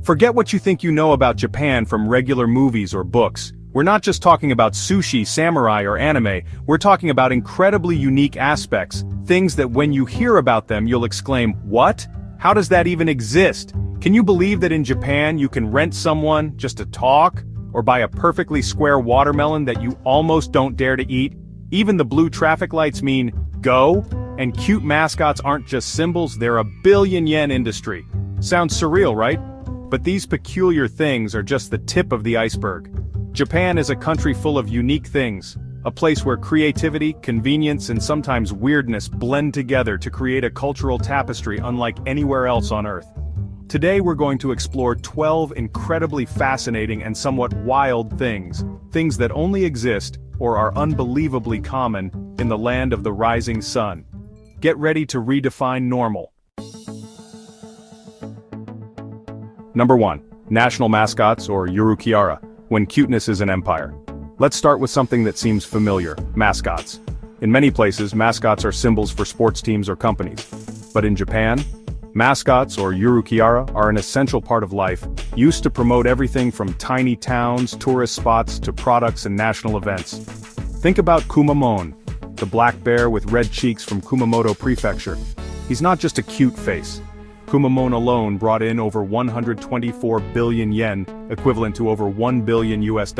Forget what you think you know about Japan from regular movies or books. We're not just talking about sushi, samurai, or anime, we're talking about incredibly unique aspects, things that when you hear about them you'll exclaim, "What? How does that even exist?" Can you believe that in Japan you can rent someone just to talk, or buy a perfectly square watermelon that you almost don't dare to eat? Even the blue traffic lights mean, go, and cute mascots aren't just symbols, they're a billion-yen industry. Sounds surreal, right? But these peculiar things are just the tip of the iceberg. Japan is a country full of unique things, a place where creativity, convenience, and sometimes weirdness blend together to create a cultural tapestry unlike anywhere else on Earth. Today we're going to explore 12 incredibly fascinating and somewhat wild things that only exist, or are unbelievably common, in the land of the rising sun. Get ready to redefine normal. Number 1. National mascots, or Yurukiara, when cuteness is an empire. Let's start with something that seems familiar: mascots. In many places, mascots are symbols for sports teams or companies. But in Japan, mascots, or Yurukiara, are an essential part of life, used to promote everything from tiny towns, tourist spots, to products and national events. Think about Kumamon, the black bear with red cheeks from Kumamoto Prefecture. He's not just a cute face. Kumamon alone brought in over 124 billion yen, equivalent to over $1 billion US,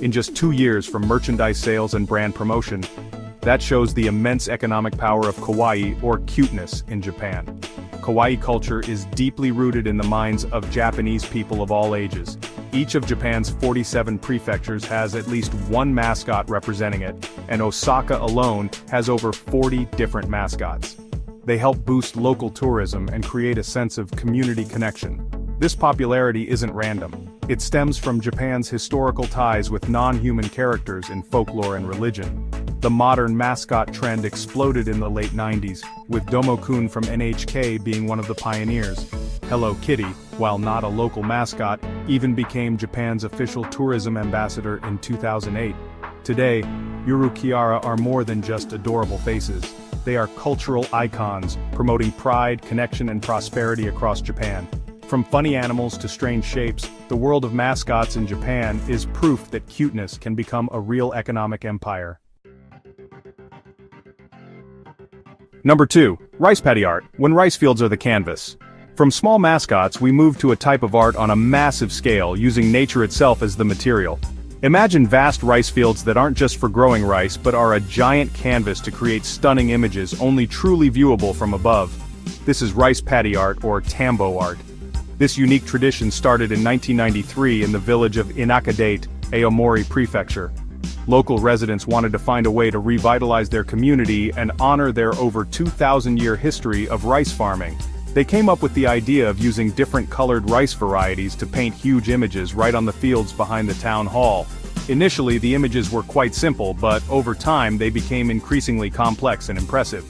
in just 2 years from merchandise sales and brand promotion. That shows the immense economic power of kawaii, or cuteness, in Japan. Kawaii culture is deeply rooted in the minds of Japanese people of all ages. Each of Japan's 47 prefectures has at least one mascot representing it, and Osaka alone has over 40 different mascots. They help boost local tourism and create a sense of community connection. This popularity isn't random. It stems from Japan's historical ties with non-human characters in folklore and religion. The modern mascot trend exploded in the late 90s, with Domo-kun from NHK being one of the pioneers. Hello Kitty, while not a local mascot, even became Japan's official tourism ambassador in 2008. Today, Yurukiara are more than just adorable faces. They are cultural icons, promoting pride, connection, and prosperity across Japan. From funny animals to strange shapes, the world of mascots in Japan is proof that cuteness can become a real economic empire. Number 2. Rice paddy art, when rice fields are the canvas. From small mascots we move to a type of art on a massive scale, using nature itself as the material. Imagine vast rice fields that aren't just for growing rice but are a giant canvas to create stunning images only truly viewable from above. This is rice paddy art, or tambo art. This unique tradition started in 1993 in the village of Inakadate, Aomori Prefecture. Local residents wanted to find a way to revitalize their community and honor their over 2,000-year history of rice farming. They came up with the idea of using different colored rice varieties to paint huge images right on the fields behind the town hall. Initially the images were quite simple, but over time they became increasingly complex and impressive.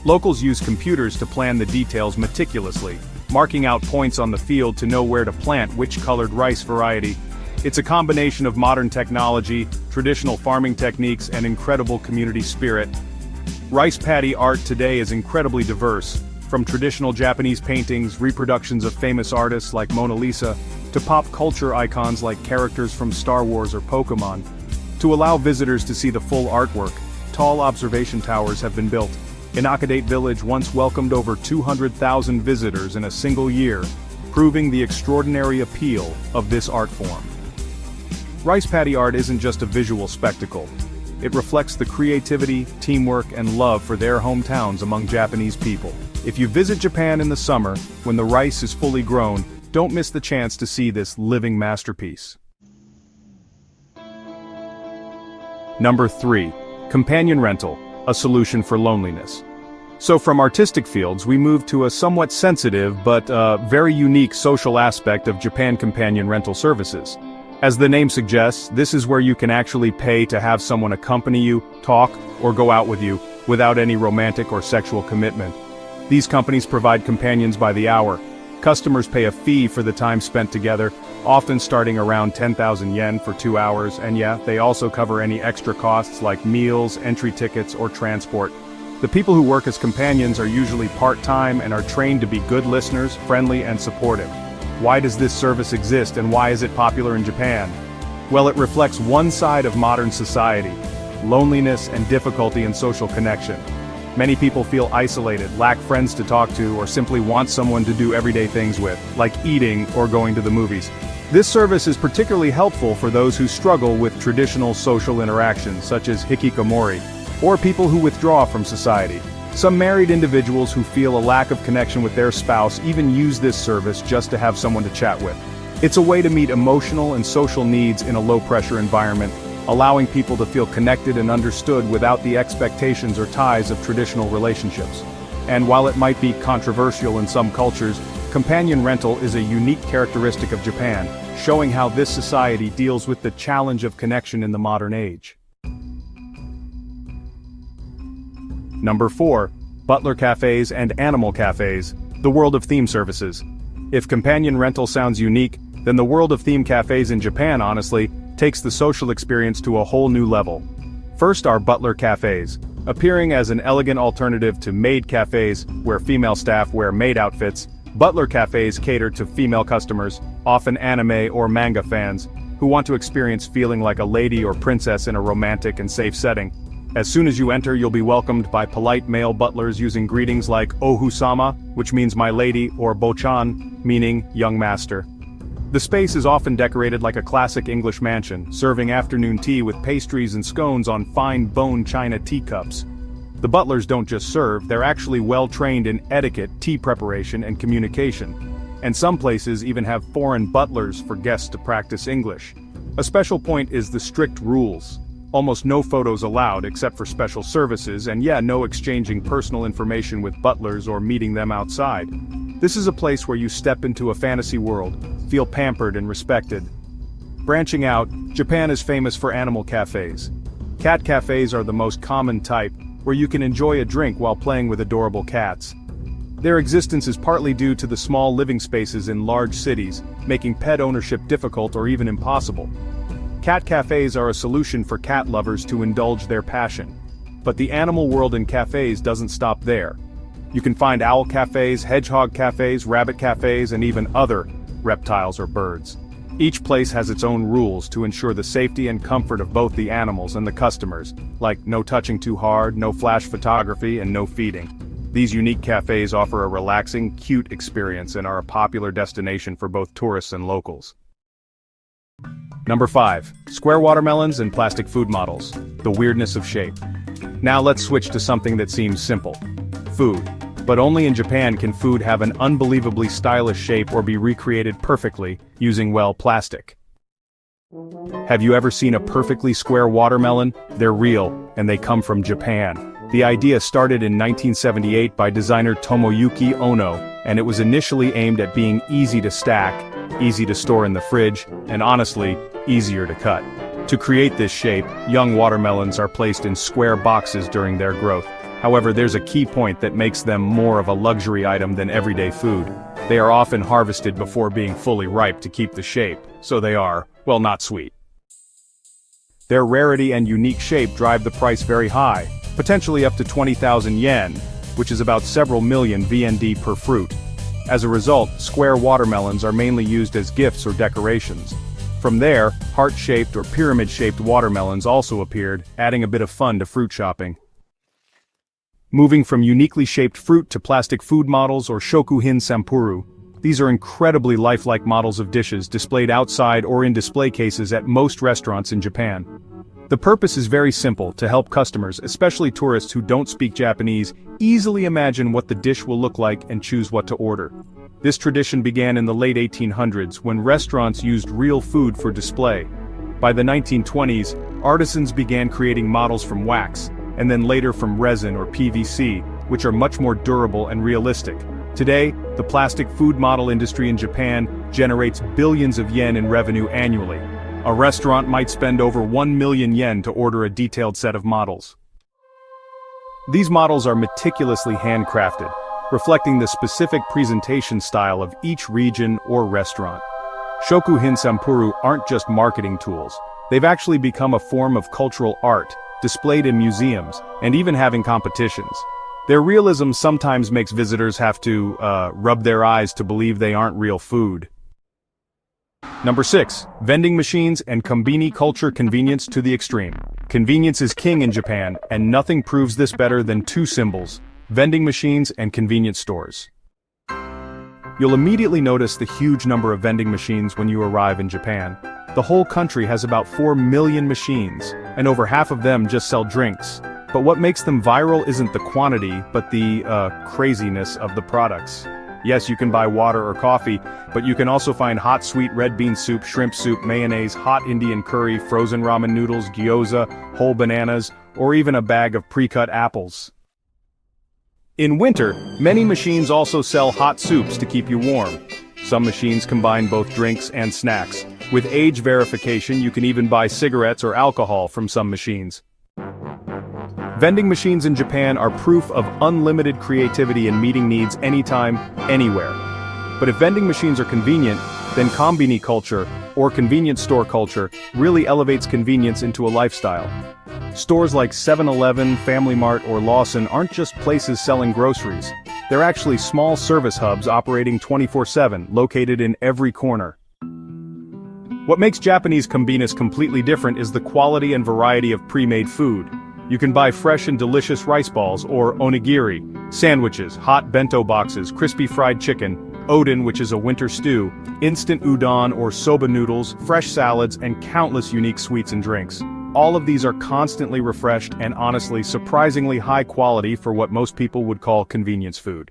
Locals used computers to plan the details meticulously, marking out points on the field to know where to plant which colored rice variety. It's a combination of modern technology, traditional farming techniques, and incredible community spirit. Rice paddy art today is incredibly diverse, from traditional Japanese paintings, reproductions of famous artists like Mona Lisa, to pop culture icons like characters from Star Wars or Pokemon. To allow visitors to see the full artwork, tall observation towers have been built. Inakadate Village once welcomed over 200,000 visitors in a single year, proving the extraordinary appeal of this art form. Rice paddy art isn't just a visual spectacle. It reflects the creativity, teamwork, and love for their hometowns among Japanese people. If you visit Japan in the summer, when the rice is fully grown, don't miss the chance to see this living masterpiece. Number 3. Companion rental, a solution for loneliness. So from artistic fields we move to a somewhat sensitive but very unique social aspect of Japan companion rental services. As the name suggests, this is where you can actually pay to have someone accompany you, talk, or go out with you, without any romantic or sexual commitment. These companies provide companions by the hour. Customers pay a fee for the time spent together, often starting around 10,000 yen for 2 hours, and yeah, they also cover any extra costs like meals, entry tickets, or transport. The people who work as companions are usually part-time and are trained to be good listeners, friendly, and supportive. Why does this service exist and why is it popular in Japan? Well, it reflects one side of modern society: loneliness and difficulty in social connection. Many people feel isolated, lack friends to talk to, or simply want someone to do everyday things with, like eating or going to the movies. This service is particularly helpful for those who struggle with traditional social interactions, such as hikikomori, or people who withdraw from society. Some married individuals who feel a lack of connection with their spouse even use this service just to have someone to chat with. It's a way to meet emotional and social needs in a low-pressure environment, allowing people to feel connected and understood without the expectations or ties of traditional relationships. And while it might be controversial in some cultures, companion rental is a unique characteristic of Japan, showing how this society deals with the challenge of connection in the modern age. Number 4. Butler cafes and animal cafes, the world of theme services. If companion rental sounds unique, then the world of theme cafes in Japan, honestly, takes the social experience to a whole new level. First are butler cafes, appearing as an elegant alternative to maid cafes, where female staff wear maid outfits. Butler cafes cater to female customers, often anime or manga fans, who want to experience feeling like a lady or princess in a romantic and safe setting. As soon as you enter, you'll be welcomed by polite male butlers using greetings like "Ohu-sama," which means my lady, or "Bochan," meaning young master. The space is often decorated like a classic English mansion, serving afternoon tea with pastries and scones on fine bone china teacups. The butlers don't just serve, they're actually well-trained in etiquette, tea preparation, and communication. And some places even have foreign butlers for guests to practice English. A special point is the strict rules. Almost no photos allowed except for special services, and no exchanging personal information with butlers or meeting them outside. This is a place where you step into a fantasy world, feel pampered and respected. Branching out, Japan is famous for animal cafes. Cat cafes are the most common type, where you can enjoy a drink while playing with adorable cats. Their existence is partly due to the small living spaces in large cities, making pet ownership difficult or even impossible. Cat cafes are a solution for cat lovers to indulge their passion. But the animal world in cafes doesn't stop there. You can find owl cafes, hedgehog cafes, rabbit cafes, and even other reptiles or birds. Each place has its own rules to ensure the safety and comfort of both the animals and the customers, like no touching too hard, no flash photography, and no feeding. These unique cafes offer a relaxing, cute experience and are a popular destination for both tourists and locals. Number 5. Square watermelons and plastic food models, the weirdness of shape. Now let's switch to something that seems simple. Food. But only in Japan can food have an unbelievably stylish shape or be recreated perfectly, using, well, plastic. Have you ever seen a perfectly square watermelon? They're real, and they come from Japan. The idea started in 1978 by designer Tomoyuki Ono, and it was initially aimed at being easy to stack, easy to store in the fridge, and honestly, easier to cut. To create this shape, young watermelons are placed in square boxes during their growth. However, there's a key point that makes them more of a luxury item than everyday food. They are often harvested before being fully ripe to keep the shape, so they are, well, not sweet. Their rarity and unique shape drive the price very high, potentially up to 20,000 yen, which is about several million VND per fruit. As a result, square watermelons are mainly used as gifts or decorations. From there, heart-shaped or pyramid-shaped watermelons also appeared, adding a bit of fun to fruit shopping. Moving from uniquely shaped fruit to plastic food models or shokuhin sampuru, these are incredibly lifelike models of dishes displayed outside or in display cases at most restaurants in Japan. The purpose is very simple: to help customers, especially tourists who don't speak Japanese, easily imagine what the dish will look like and choose what to order. This tradition began in the late 1800s when restaurants used real food for display. By the 1920s, artisans began creating models from wax, and then later from resin or PVC, which are much more durable and realistic. Today, the plastic food model industry in Japan generates billions of yen in revenue annually. A restaurant might spend over 1 million yen to order a detailed set of models. These models are meticulously handcrafted, reflecting the specific presentation style of each region or restaurant. Shokuhin sampuru aren't just marketing tools. They've actually become a form of cultural art, displayed in museums, and even having competitions. Their realism sometimes makes visitors have to, rub their eyes to believe they aren't real food. Number 6. Vending machines and kombini culture, convenience to the extreme. Convenience is king in Japan, and nothing proves this better than two symbols: vending machines and convenience stores. You'll immediately notice the huge number of vending machines when you arrive in Japan. The whole country has about 4 million machines, and over half of them just sell drinks. But what makes them viral isn't the quantity, but the, craziness of the products. Yes, you can buy water or coffee, but you can also find hot sweet red bean soup, shrimp soup, mayonnaise, hot Indian curry, frozen ramen noodles, gyoza, whole bananas, or even a bag of pre-cut apples. In winter, many machines also sell hot soups to keep you warm. Some machines combine both drinks and snacks. With age verification, you can even buy cigarettes or alcohol from some machines. Vending machines in Japan are proof of unlimited creativity in meeting needs anytime, anywhere. But if vending machines are convenient, then kombini culture, or convenience store culture, really elevates convenience into a lifestyle. Stores like 7-Eleven, Family Mart, or Lawson aren't just places selling groceries. They're actually small service hubs operating 24/7, located in every corner. What makes Japanese kombinis completely different is the quality and variety of pre-made food. You can buy fresh and delicious rice balls or onigiri, sandwiches, hot bento boxes, crispy fried chicken, oden, which is a winter stew, instant udon or soba noodles, fresh salads, and countless unique sweets and drinks. All of these are constantly refreshed and honestly surprisingly high quality for what most people would call convenience food.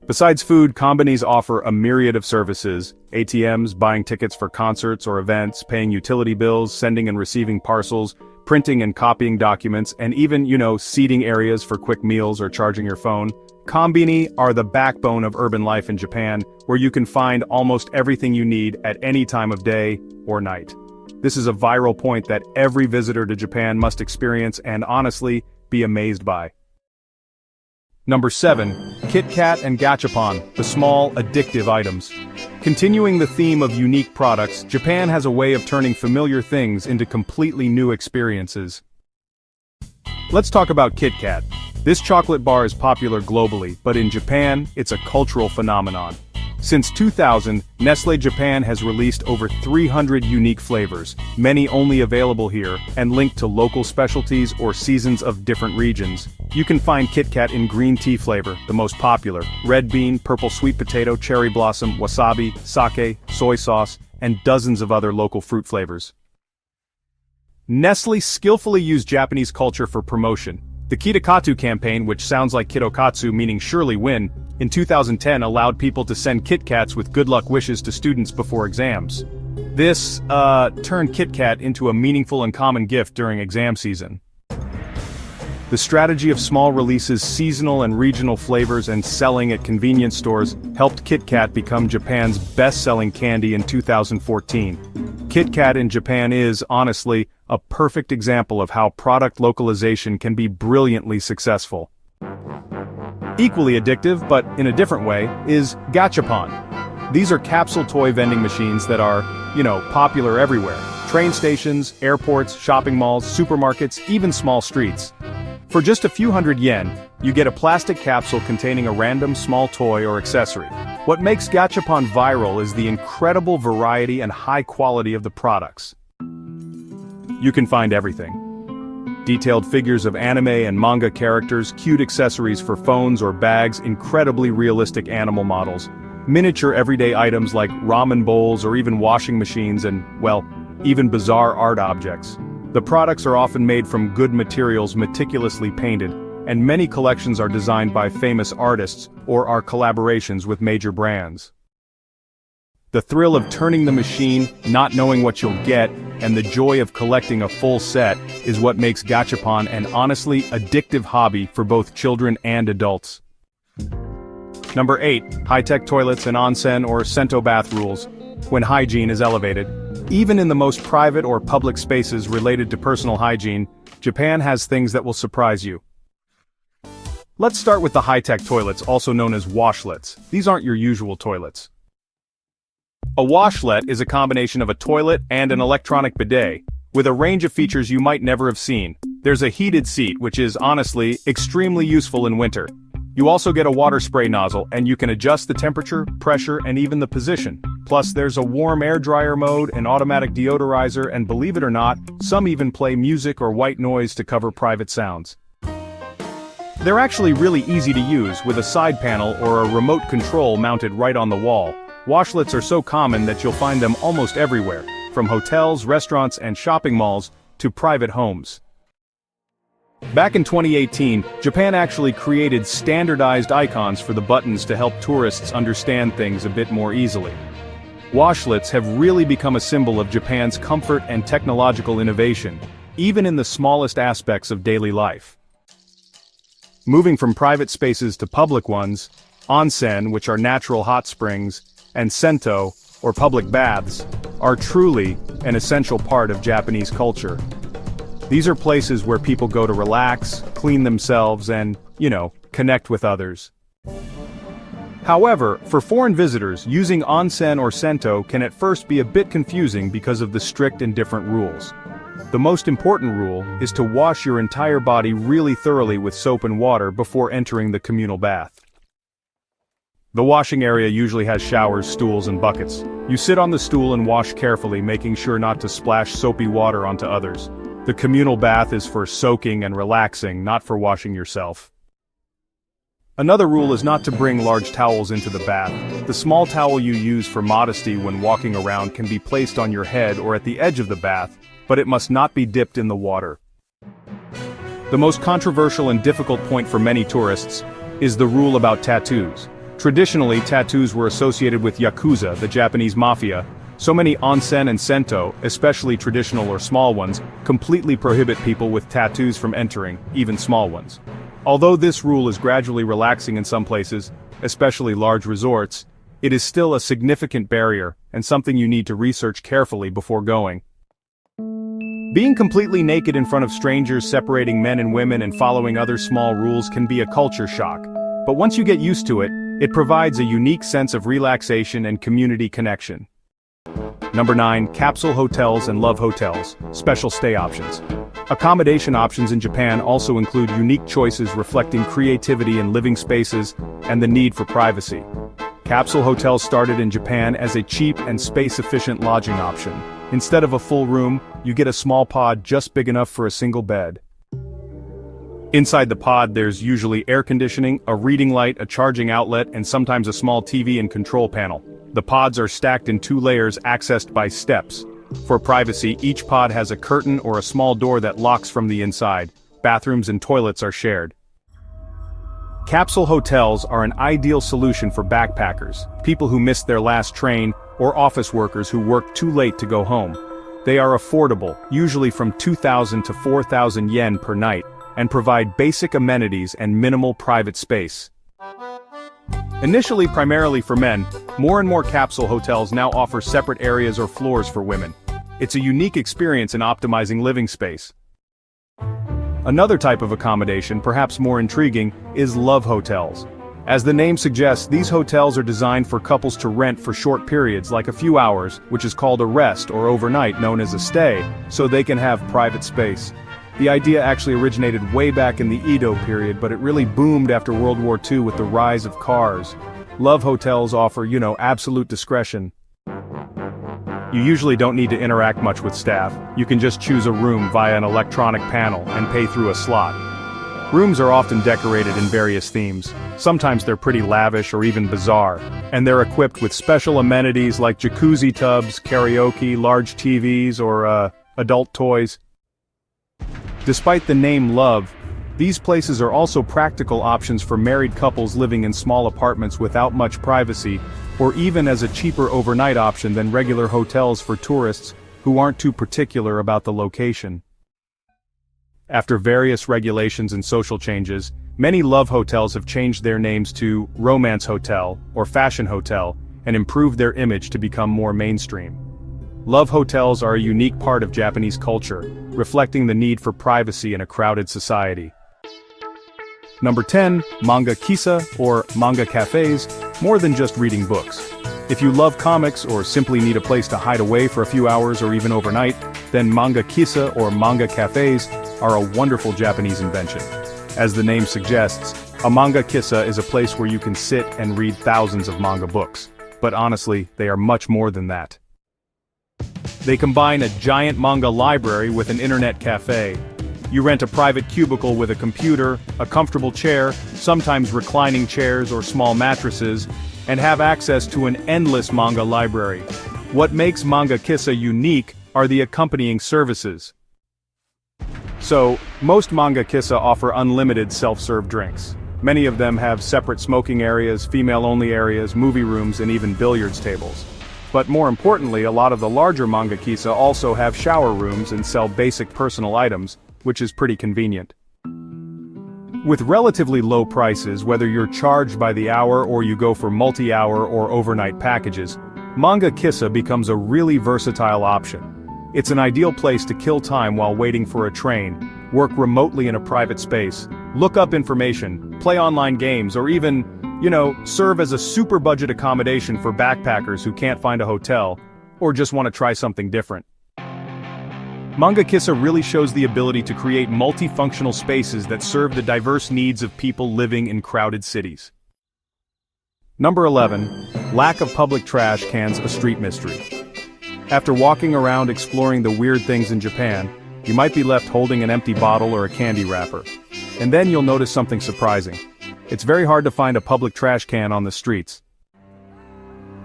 Besides food, kombinis offer a myriad of services: ATMs, buying tickets for concerts or events, paying utility bills, sending and receiving parcels, printing and copying documents, and even, seating areas for quick meals or charging your phone. Kombini are the backbone of urban life in Japan, where you can find almost everything you need at any time of day or night. This is a viral point that every visitor to Japan must experience and honestly be amazed by. Number 7. Kit Kat and Gachapon, the small, addictive items. Continuing the theme of unique products, Japan has a way of turning familiar things into completely new experiences. Let's talk about Kit Kat. This chocolate bar is popular globally, but in Japan, it's a cultural phenomenon. Since 2000, Nestlé Japan has released over 300 unique flavors, many only available here, and linked to local specialties or seasons of different regions. You can find Kit Kat in green tea flavor, the most popular, red bean, purple sweet potato, cherry blossom, wasabi, sake, soy sauce, and dozens of other local fruit flavors. Nestlé skillfully used Japanese culture for promotion. The Kitakatu campaign, which sounds like Kitokatsu meaning surely win, in 2010 allowed people to send Kit Kats with good luck wishes to students before exams. This, turned Kit Kat into a meaningful and common gift during exam season. The strategy of small releases, seasonal and regional flavors, and selling at convenience stores helped Kit Kat become Japan's best-selling candy in 2014. Kit Kat in Japan is, honestly, a perfect example of how product localization can be brilliantly successful. Equally addictive, but in a different way, is Gachapon. These are capsule toy vending machines that are, popular everywhere. Train stations, airports, shopping malls, supermarkets, even small streets. For just a few hundred yen, you get a plastic capsule containing a random small toy or accessory. What makes Gachapon viral is the incredible variety and high quality of the products. You can find everything. Detailed figures of anime and manga characters, cute accessories for phones or bags, incredibly realistic animal models, miniature everyday items like ramen bowls or even washing machines and, even bizarre art objects. The products are often made from good materials meticulously painted, and many collections are designed by famous artists or are collaborations with major brands. The thrill of turning the machine, not knowing what you'll get, and the joy of collecting a full set is what makes Gachapon an honestly addictive hobby for both children and adults. Number 8. High-tech toilets and onsen or sento bath rules. When hygiene is elevated. Even in the most private or public spaces related to personal hygiene, Japan has things that will surprise you. Let's start with the high-tech toilets, also known as washlets. These aren't your usual toilets. A washlet is a combination of a toilet and an electronic bidet, with a range of features you might never have seen. There's a heated seat, which is, honestly, extremely useful in winter. You also get a water spray nozzle, and you can adjust the temperature, pressure, and even the position. Plus there's a warm air dryer mode, an automatic deodorizer, and believe it or not, some even play music or white noise to cover private sounds. They're actually really easy to use with a side panel or a remote control mounted right on the wall. Washlets are so common that you'll find them almost everywhere, from hotels, restaurants, and shopping malls to private homes. Back in 2018, Japan actually created standardized icons for the buttons to help tourists understand things a bit more easily. Washlets have really become a symbol of Japan's comfort and technological innovation, even in the smallest aspects of daily life. Moving from private spaces to public ones, onsen, which are natural hot springs, and sento, or public baths, are truly an essential part of Japanese culture. These are places where people go to relax, clean themselves, and, connect with others. However, for foreign visitors, using onsen or sento can at first be a bit confusing because of the strict and different rules. The most important rule is to wash your entire body really thoroughly with soap and water before entering the communal bath. The washing area usually has showers, stools, and buckets. You sit on the stool and wash carefully, making sure not to splash soapy water onto others. The communal bath is for soaking and relaxing, not for washing yourself. Another rule is not to bring large towels into the bath. The small towel you use for modesty when walking around can be placed on your head or at the edge of the bath, but it must not be dipped in the water. The most controversial and difficult point for many tourists is the rule about tattoos. Traditionally, tattoos were associated with Yakuza, the Japanese mafia. So many onsen and sento, especially traditional or small ones, completely prohibit people with tattoos from entering, even small ones. Although this rule is gradually relaxing in some places, especially large resorts, it is still a significant barrier and something you need to research carefully before going. Being completely naked in front of strangers, separating men and women, and following other small rules can be a culture shock. But once you get used to it, it provides a unique sense of relaxation and community connection. Number 9. Capsule hotels and love hotels, special stay options. Accommodation options in Japan also include unique choices reflecting creativity in living spaces and the need for privacy. Capsule hotels started in Japan as a cheap and space-efficient lodging option. Instead of a full room, you get a small pod just big enough for a single bed. Inside the pod there's usually air conditioning, a reading light, a charging outlet, and sometimes a small TV and control panel. The pods are stacked in 2 layers accessed by steps. For privacy, each pod has a curtain or a small door that locks from the inside. Bathrooms and toilets are shared. Capsule hotels are an ideal solution for backpackers, people who missed their last train, or office workers who work too late to go home. They are affordable, usually from 2,000 to 4,000 yen per night, and provide basic amenities and minimal private space. Initially primarily for men, more and more capsule hotels now offer separate areas or floors for women. It's a unique experience in optimizing living space. Another type of accommodation, perhaps more intriguing, is love hotels. As the name suggests, these hotels are designed for couples to rent for short periods, like a few hours, which is called a rest, or overnight known as a stay, so they can have private space. The idea actually originated way back in the Edo period, but it really boomed after World War II with the rise of cars. Love hotels offer, absolute discretion. You usually don't need to interact much with staff. You can just choose a room via an electronic panel and pay through a slot. Rooms are often decorated in various themes. Sometimes they're pretty lavish or even bizarre, and they're equipped with special amenities like jacuzzi tubs, karaoke, large TVs, or adult toys. Despite the name Love, these places are also practical options for married couples living in small apartments without much privacy, or even as a cheaper overnight option than regular hotels for tourists who aren't too particular about the location. After various regulations and social changes, many love hotels have changed their names to Romance Hotel or Fashion Hotel and improved their image to become more mainstream. Love hotels are a unique part of Japanese culture, reflecting the need for privacy in a crowded society. Number 10. Manga kissa, or manga cafes, more than just reading books. If you love comics or simply need a place to hide away for a few hours or even overnight, then manga kissa or manga cafes are a wonderful Japanese invention. As the name suggests, a manga kissa is a place where you can sit and read thousands of manga books. but honestly, they are much more than that. They combine a giant manga library with an internet cafe. You rent a private cubicle with a computer, a comfortable chair, sometimes reclining chairs or small mattresses, and have access to an endless manga library. What makes Manga Kissa unique are the accompanying services. So, most Manga Kissa offer unlimited self-serve drinks. Many of them have separate smoking areas, female-only areas, movie rooms, and even billiards tables. But more importantly, a lot of the larger Manga Kissa also have shower rooms and sell basic personal items, which is pretty convenient. With relatively low prices, whether you're charged by the hour or you go for multi-hour or overnight packages, Manga Kissa becomes a really versatile option. It's an ideal place to kill time while waiting for a train, work remotely in a private space, look up information, play online games, or even, serve as a super budget accommodation for backpackers who can't find a hotel, or just want to try something different. Manga Kissa really shows the ability to create multifunctional spaces that serve the diverse needs of people living in crowded cities. Number 11. Lack of public trash cans, a street mystery. After walking around exploring the weird things in Japan, you might be left holding an empty bottle or a candy wrapper. And then you'll notice something surprising. It's very hard to find a public trash can on the streets.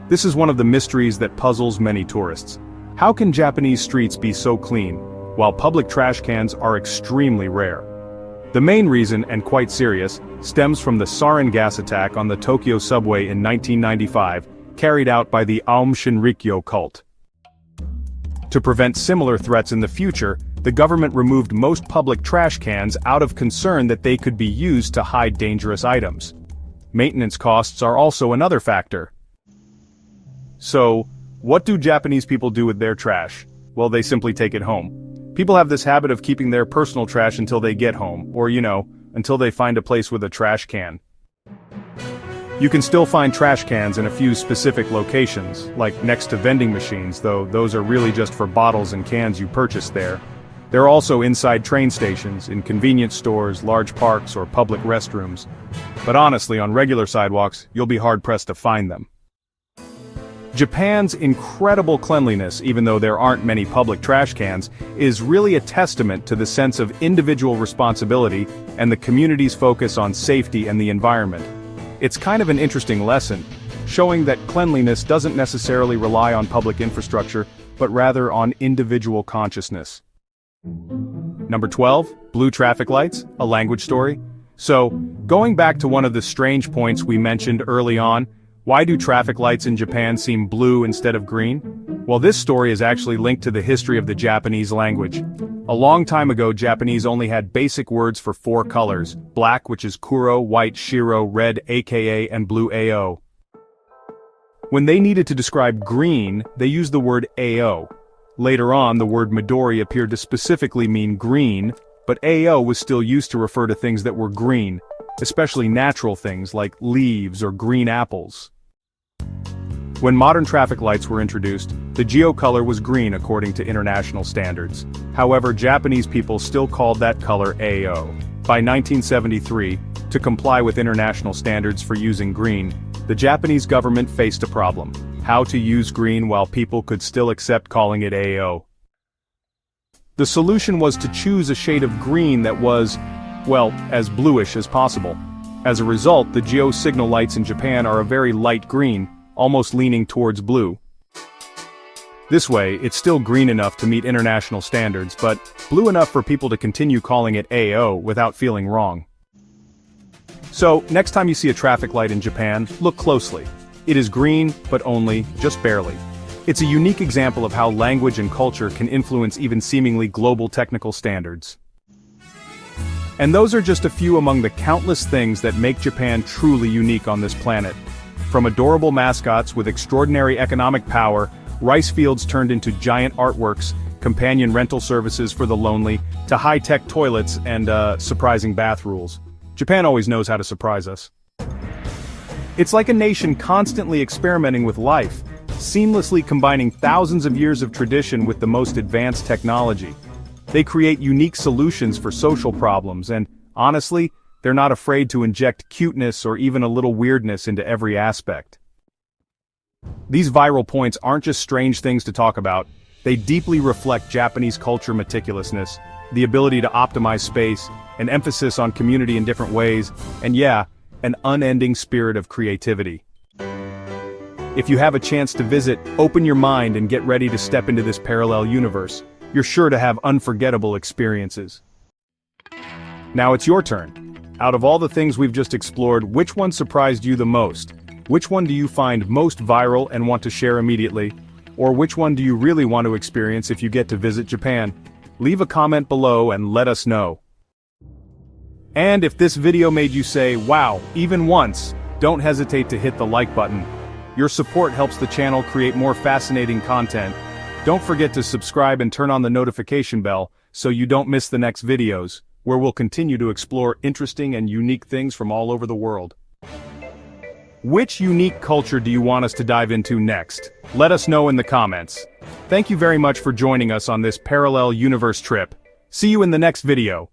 This is one of the mysteries that puzzles many tourists. How can Japanese streets be so clean, while public trash cans are extremely rare? The main reason, and quite serious, stems from the sarin gas attack on the Tokyo subway in 1995, carried out by the Aum Shinrikyo cult. To prevent similar threats in the future, the government removed most public trash cans out of concern that they could be used to hide dangerous items. Maintenance costs are also another factor. So, what do Japanese people do with their trash? Well, they simply take it home. People have this habit of keeping their personal trash until they get home, or until they find a place with a trash can. You can still find trash cans in a few specific locations, like next to vending machines, though those are really just for bottles and cans you purchased there. There are also inside train stations, in convenience stores, large parks, or public restrooms. But honestly, on regular sidewalks, you'll be hard-pressed to find them. Japan's incredible cleanliness, even though there aren't many public trash cans, is really a testament to the sense of individual responsibility and the community's focus on safety and the environment. It's kind of an interesting lesson, showing that cleanliness doesn't necessarily rely on public infrastructure, but rather on individual consciousness. Number 12, blue traffic lights, a language story. So, going back to one of the strange points we mentioned early on, why do traffic lights in Japan seem blue instead of green? Well, this story is actually linked to the history of the Japanese language. A long time ago, Japanese only had basic words for 4 colors: black, which is kuro, white shiro, red aka, and blue ao. When they needed to describe green, they used the word ao. Later on, the word Midori appeared to specifically mean green, but ao was still used to refer to things that were green, especially natural things like leaves or green apples. When modern traffic lights were introduced, the geo color was green according to international standards. However, Japanese people still called that color AO. By 1973, to comply with international standards for using green, the Japanese government faced a problem: how to use green while people could still accept calling it AO. The solution was to choose a shade of green that was, well, as bluish as possible. As a result, the geo signal lights in Japan are a very light green, almost leaning towards blue. This way, it's still green enough to meet international standards, but blue enough for people to continue calling it AO without feeling wrong. So, next time you see a traffic light in Japan, look closely. It is green, but only, just barely. It's a unique example of how language and culture can influence even seemingly global technical standards. And those are just a few among the countless things that make Japan truly unique on this planet. From adorable mascots with extraordinary economic power, rice fields turned into giant artworks, companion rental services for the lonely, to high-tech toilets and, surprising bath rules. Japan always knows how to surprise us. It's like a nation constantly experimenting with life, seamlessly combining thousands of years of tradition with the most advanced technology. They create unique solutions for social problems and, honestly, they're not afraid to inject cuteness or even a little weirdness into every aspect. These viral points aren't just strange things to talk about, they deeply reflect Japanese culture meticulousness, the ability to optimize space, an emphasis on community in different ways, and yeah, an unending spirit of creativity. If you have a chance to visit, open your mind and get ready to step into this parallel universe. You're sure to have unforgettable experiences. Now it's your turn. Out of all the things we've just explored, which one surprised you the most? Which one do you find most viral and want to share immediately? Or which one do you really want to experience if you get to visit Japan? Leave a comment below and let us know. And if this video made you say, wow, even once, don't hesitate to hit the like button. Your support helps the channel create more fascinating content. Don't forget to subscribe and turn on the notification bell so you don't miss the next videos, where we'll continue to explore interesting and unique things from all over the world. Which unique culture do you want us to dive into next? Let us know in the comments. Thank you very much for joining us on this parallel universe trip. See you in the next video.